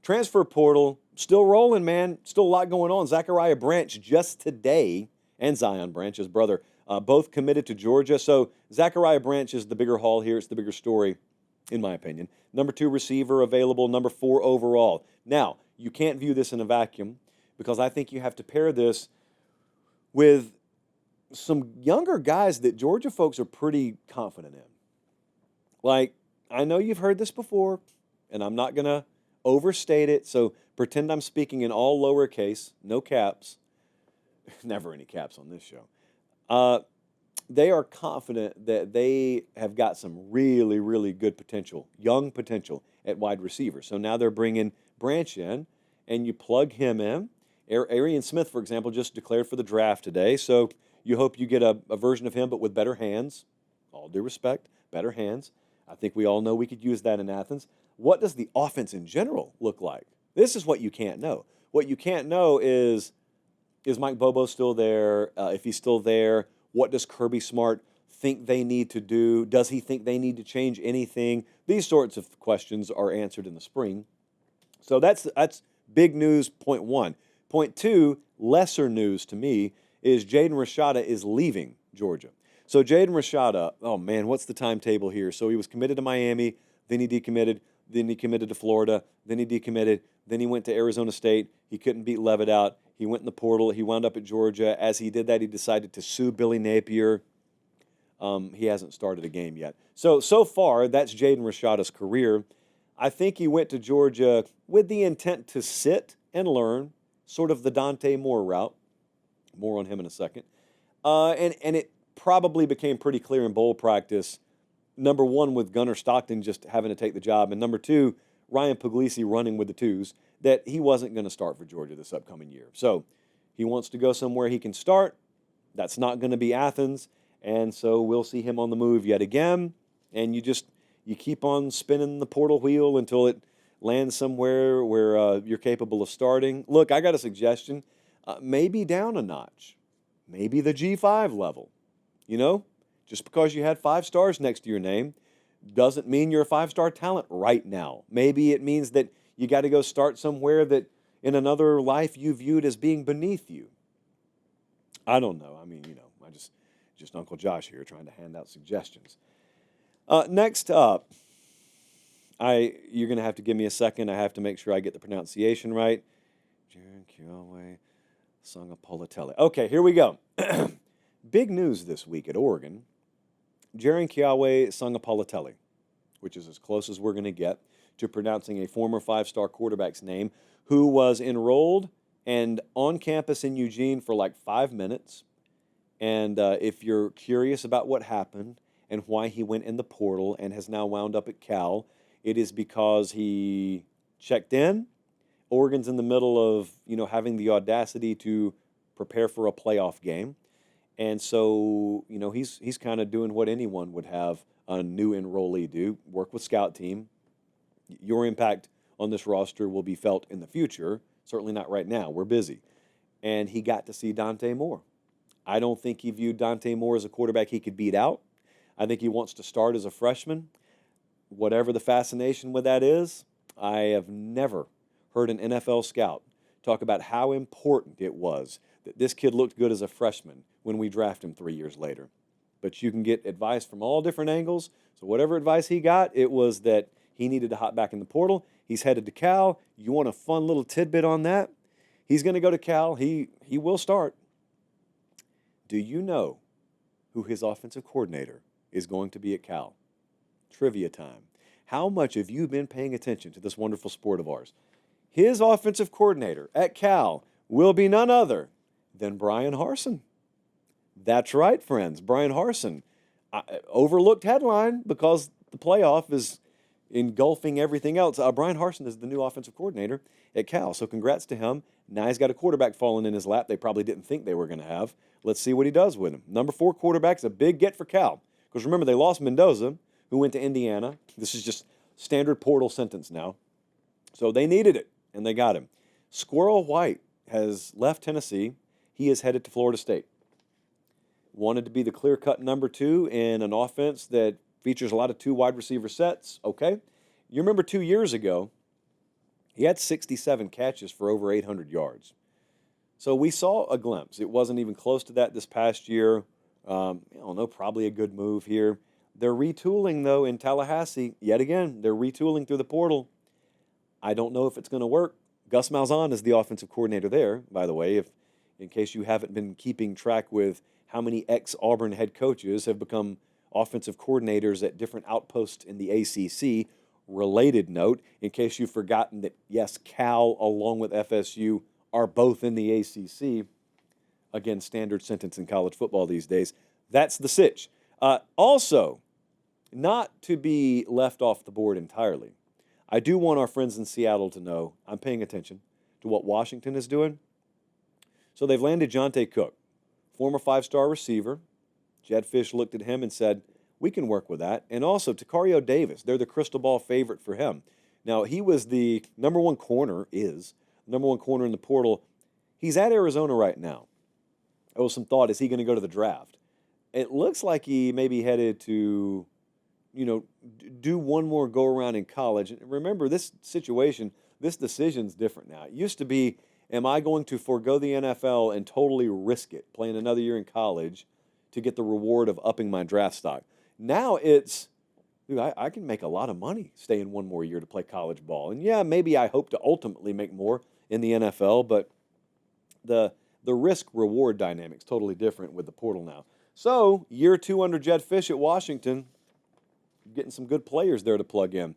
Transfer portal, still rolling, man. Still a lot going on. Zachariah Branch just today, and Zion Branch, his brother, both committed to Georgia. So Zachariah Branch is the bigger haul here. It's the bigger story, in my opinion. Number 2 receiver available, number 4 overall. Now, you can't view this in a vacuum because I think you have to pair this with some younger guys that Georgia folks are pretty confident in. Like, I know you've heard this before, and I'm not going to overstate it, so pretend I'm speaking in all lowercase, no caps. Never any caps on this show. They are confident that they have got some really, really good potential, young potential at wide receiver. So now they're bringing Branch in, and you plug him in. Arian Smith, for example, just declared for the draft today, so you hope you get a version of him, but with better hands. All due respect, better hands. I think we all know we could use that in Athens. What does the offense in general look like? This is what you can't know. What you can't know is Mike Bobo still there? If he's still there, what does Kirby Smart think they need to do? Does he think they need to change anything? These sorts of questions are answered in the spring. So that's big news, point 1. Point 2, lesser news to me, is Jaden Rashada is leaving Georgia. So Jaden Rashada, oh man, what's the timetable here? So he was committed to Miami, then he decommitted, then he committed to Florida, then he decommitted, then he went to Arizona State. He couldn't beat Levitt out. He went in the portal. He wound up at Georgia. As he did that, he decided to sue Billy Napier. He hasn't started a game yet. So far, that's Jaden Rashada's career. I think he went to Georgia with the intent to sit and learn, sort of the Dante Moore route. More on him in a second. And it probably became pretty clear in bowl practice, number 1, with Gunnar Stockton just having to take the job, and number 2, Ryan Puglisi running with the twos, that he wasn't going to start for Georgia this upcoming year. So he wants to go somewhere he can start. That's not going to be Athens, and so we'll see him on the move yet again. And you keep on spinning the portal wheel until it lands somewhere where you're capable of starting. Look, I got a suggestion. Maybe down a notch. Maybe the G5 level. You know, just because you had 5 stars next to your name doesn't mean you're a 5-star talent right now. Maybe it means that you got to go start somewhere that in another life you viewed as being beneath you. I don't know. I mean, I just Uncle Josh here trying to hand out suggestions. Next up, you're going to have to give me a second. I have to make sure I get the pronunciation right. Jonekiawe, Sangapolatelli. Okay, here we go. Big news this week at Oregon. Jonekiawe Sangapolatelli, which is as close as we're going to get to pronouncing a former 5-star quarterback's name, who was enrolled and on campus in Eugene for like 5 minutes. And if you're curious about what happened and why he went in the portal and has now wound up at Cal, it is because he checked in. Oregon's in the middle of, having the audacity to prepare for a playoff game. And so, he's kind of doing what anyone would have a new enrollee do, work with scout team. Your impact on this roster will be felt in the future, certainly not right now. We're busy. And he got to see Dante Moore. I don't think he viewed Dante Moore as a quarterback he could beat out. I think he wants to start as a freshman. Whatever the fascination with that is, I have never heard an NFL scout talk about how important it was that this kid looked good as a freshman when we draft him 3 years later. But you can get advice from all different angles. So whatever advice he got, it was that he needed to hop back in the portal. He's headed to Cal. You want a fun little tidbit on that? He's going to go to Cal. He will start. Do you know who his offensive coordinator is going to be at Cal? Trivia time. How much have you been paying attention to this wonderful sport of ours? His offensive coordinator at Cal will be none other than Brian Harsin. That's right, friends. Brian Harsin. Overlooked headline because the playoff is engulfing everything else. Brian Harsin is the new offensive coordinator at Cal, so congrats to him. Now he's got a quarterback falling in his lap they probably didn't think they were going to have. Let's see what he does with him. Number 4 quarterback's a big get for Cal, because remember, they lost Mendoza, who went to Indiana. This is just standard portal sentence now. So they needed it, and they got him. Squirrel White has left Tennessee. He is headed to Florida State. Wanted to be the clear-cut number 2 in an offense that features a lot of 2 wide receiver sets. Okay. You remember 2 years ago, He had 67 catches for over 800 yards. So we saw a glimpse. It wasn't even close to that this past year. I don't know, probably a good move here. They're retooling, though, in Tallahassee. Yet again, they're retooling through the portal. I don't know if it's going to work. Gus Malzahn is the offensive coordinator there, by the way, if in case you haven't been keeping track with how many ex-Auburn head coaches have become offensive coordinators at different outposts in the ACC. Related note, in case you've forgotten that, yes, Cal along with FSU are both in the ACC. Again, standard sentence in college football these days. That's the sitch. Also, not to be left off the board entirely, I do want our friends in Seattle to know I'm paying attention to what Washington is doing. So they've landed Jonte Cook, former five-star receiver. Jed Fish looked at him and said, we can work with that. And also, Takario Davis, they're the crystal ball favorite for him. Now, he was the number one corner in the portal. He's at Arizona right now. There was some thought, is he going to go to the draft? It looks like he may be headed to, do one more go-around in college. And remember, this decision's different now. It used to be, am I going to forego the NFL and totally risk it, playing another year in college to get the reward of upping my draft stock? Now it's, I can make a lot of money staying one more year to play college ball. And yeah, maybe I hope to ultimately make more in the NFL, but the risk-reward dynamic's totally different with the portal now. So, year 2 under Jed Fish at Washington, getting some good players there to plug in.